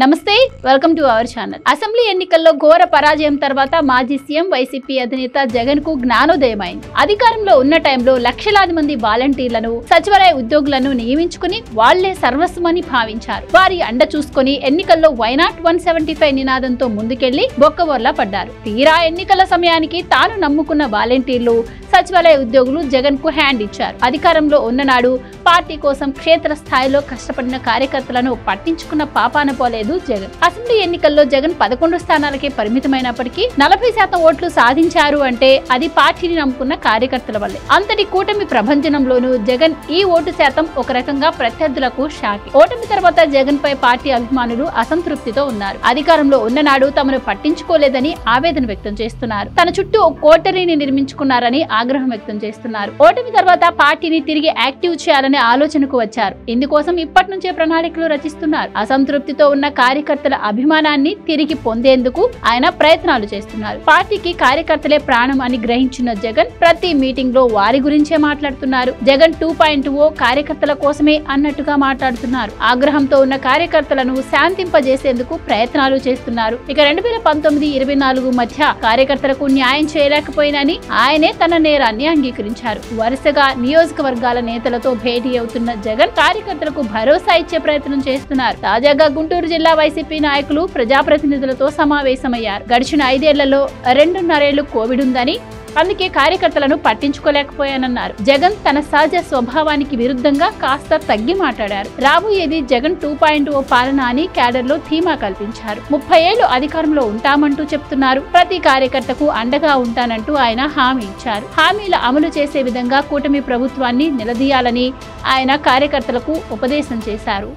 నమస్తే welcome to our channel. Assembly ఎన్నికల్లో ఘోర పరాజయం తర్వాత మాజీ సీఎం వైసీపీ అధినేత జగన్ కు జ్ఞానోదయమైంది. అధికారంలో ఉన్న టైంలో లక్షలాది మంది వాలంటీర్లను, సచివాలయ ఉద్యోగులను నియమించుకుని వాళ్లే సర్వస్వమని భావించారు. వారి అండ చూసుకుని ఎన్నికల్లో వైనాట్ 175 నినాదంతో ముందుకెళ్లి బొక్కబోర్లా పడ్డారు. తీరా ఎన్నికల సమయానికి తాను నమ్ముకున్న వాలంటీర్లు, సచివాలయ ఉద్యోగులు జగన్ కు హ్యాండ్ ఇచ్చారు. అధికారంలో ఉన్ననాడు పార్టీ కోసం క్షేత్ర స్థాయిలో కష్టపడిన కార్యకర్తలను పట్టించుకున్న పాపాన పోలేదు జగన్. అసెంబ్లీ ఎన్నికల్లో జగన్ 11 స్థానాలకే పరిమితమైనప్పటికీ 40% ఓట్లు సాధించారు అంటే అది పార్టీని నమ్ముకున్న కార్యకర్తల వల్లే. అంతటి కూటమి ప్రభంజనంలోనూ జగన్ ఈ ఓటు శాతం ఒక రకంగా ప్రత్యర్థులకు షాక్. ఓటమి తర్వాత జగన్ పై పార్టీ అభిమానులు అసంతృప్తితో ఉన్నారు. అధికారంలో ఉన్ననాడు తమను పట్టించుకోలేదని ఆవేదన వ్యక్తం చేస్తున్నారు. తన చుట్టూ ఓ కోటరీని నిర్మించుకున్నారని ఆగ్రహం వ్యక్తం చేస్తున్నారు. ఓటమి తర్వాత పార్టీని తిరిగి యాక్టివ్ చేయాలనే ఆలోచనకు వచ్చారు. ఇందుకోసం ఇప్పటి నుంచే ప్రణాళికలు రచిస్తున్నారు. అసంతృప్తితో ఉన్న కార్యకర్తల అభిమానాన్ని తిరిగి పొందేందుకు ఆయన ప్రయత్నాలు చేస్తున్నారు. పార్టీకి కార్యకర్తలే ప్రాణం అని గ్రహించిన జగన్ ప్రతి మీటింగ్ లో వారి గురించే మాట్లాడుతున్నారు. జగన్ 2.0 కార్యకర్తల కోసమే అన్నట్టుగా మాట్లాడుతున్నారు. ఆగ్రహంతో ఉన్న కార్యకర్తలను శాంతింపజేసేందుకు ప్రయత్నాలు చేస్తున్నారు. ఇక 2019-24 మధ్య కార్యకర్తలకు న్యాయం చేయలేకపోయినని ఆయనే తన నేరాన్ని అంగీకరించారు. వరుసగా నియోజకవర్గాల నేతలతో భేటీ అవుతున్న జగన్ కార్యకర్తలకు భరోసా ఇచ్చే ప్రయత్నం చేస్తున్నారు. తాజాగా గుంటూరు జిల్లా వైసీపీ నాయకులు ప్రజాప్రతినిధులతో సమావేశమయ్యారు. గడిచిన 5 ఏళ్లలో 2.5 ఏళ్లు కోవిడ్ ఉందని, అందుకే కార్యకర్తలను పట్టించుకోలేకపోయానన్నారు. జగన్ తన సహజ స్వభావానికి విరుద్ధంగా కాస్త తగ్గి మాట్లాడారు. రాబోయేది జగన్ 2.0 పాలన అని క్యాడర్ లో ధీమా కల్పించారు. 30 ఏళ్లు అధికారంలో ఉంటామంటూ చెప్తున్నారు. ప్రతి కార్యకర్తకు అండగా ఉంటానంటూ ఆయన హామీ ఇచ్చారు. హామీల అమలు చేసే విధంగా కూటమి ప్రభుత్వాన్ని నిలదీయాలని ఆయన కార్యకర్తలకు ఉపదేశం చేశారు.